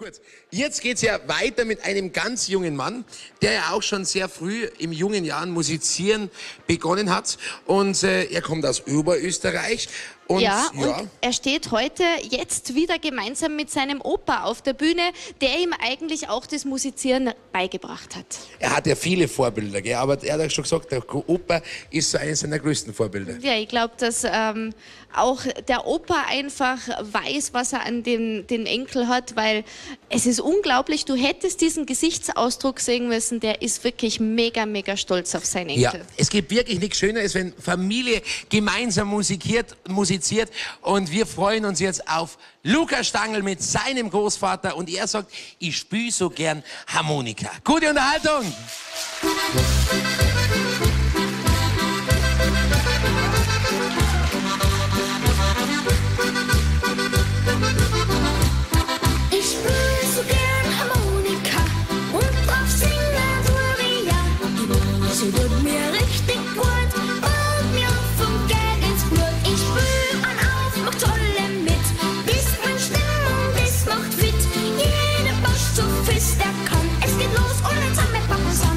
Gut, jetzt geht's ja weiter mit einem ganz jungen Mann, der ja auch schon sehr früh im jungen Jahren musizieren begonnen hat. Und er kommt aus Oberösterreich. Und, und er steht heute jetzt wieder gemeinsam mit seinem Opa auf der Bühne, der ihm eigentlich auch das Musizieren beigebracht hat. Er hat ja viele Vorbilder, gell? Aber er hat ja schon gesagt, der Opa ist so eines seiner größten Vorbilder. Ja, ich glaube, dass auch der Opa einfach weiß, was er an den Enkel hat, weil es ist unglaublich, du hättest diesen Gesichtsausdruck sehen müssen, der ist wirklich mega, mega stolz auf seinen Enkel. Ja, es gibt wirklich nichts Schöneres, wenn Familie gemeinsam musiziert und wir freuen uns jetzt auf Lukas Stangl mit seinem Großvater und er sagt, ich spiele so gern Harmonika. Gute Unterhaltung! Ich spiele so gern Harmonika und drauf singen tue ja. Die Musik tut mir richtig gut und mir vom Geld ins Blut. Ich spiele an auf, mach tolle mit, bis meine Stimmung das macht fit. Jeder Bosch so fest er kann, es geht los und jetzt haben wir Papas an.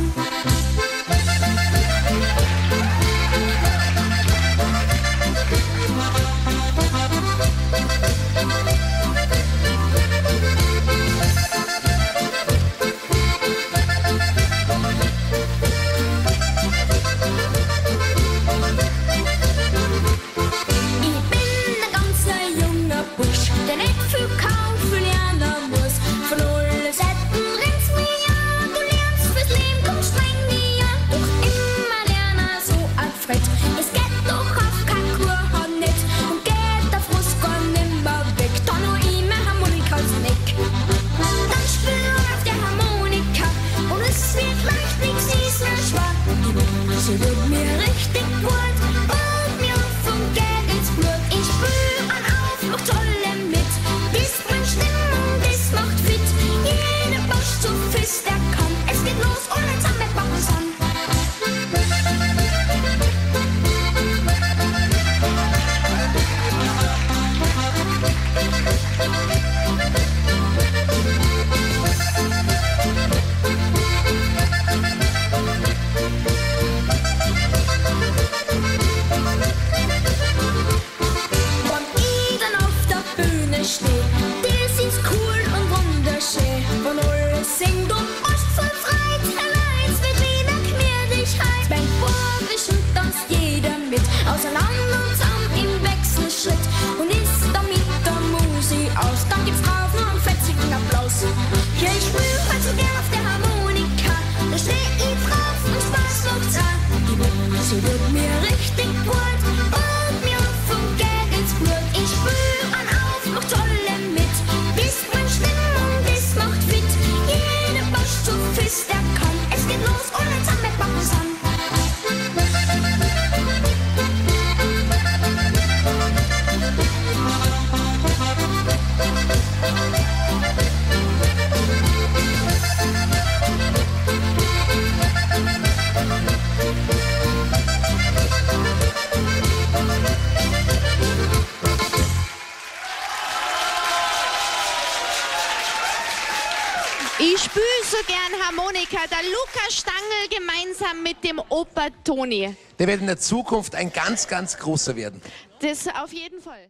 Der nicht viel kaufen lernen muss. Von alle Seiten rennst mir ja, du lernst fürs Leben, komm streng dir ja. Doch immer lernen so ein Fred. Es geht doch auf kein Kur nicht und geht der Frust gar nimmer weg. Dann noch immer Harmonika als Neck. Dann spiel auf der Harmonika und es wird leicht, nix ist mehr schwer. Die Musik tut mir richtig gut und mir vom Geld ins Blut. Ich spiel an auf, mach tolle mit. Es geht los und jetzt haben wir Papas an. Wenn ich dann auf der Bühne stehe, das ist cool und wunderschön. Wenn alle singt und Ost voll freit, allein wird wieder Gemütlichkeit. Beim Vorwischen tanzt jeder mit, auseinander und zusammen im Wechselschritt. Und ist damit der Musik aus, dann gibt's drauf noch einen fetzigen Applaus. Ja, ich spiel halt so gern auf der Harmonika, da steh ich drauf und Spaß macht's an. Die Musik tut mir richtig gut und mir vom Geld ins Blut. Ich spiel an auf, mach tolle mit, bis meine Stimmung das macht fit. Jeder Bosch so fest er kann, es geht los und jetzt haben wir Papas an. Ich spiele so gern Harmonika, der Lukas Stangl gemeinsam mit dem Opa Toni. Der wird in der Zukunft ein ganz, ganz großer werden. Das auf jeden Fall.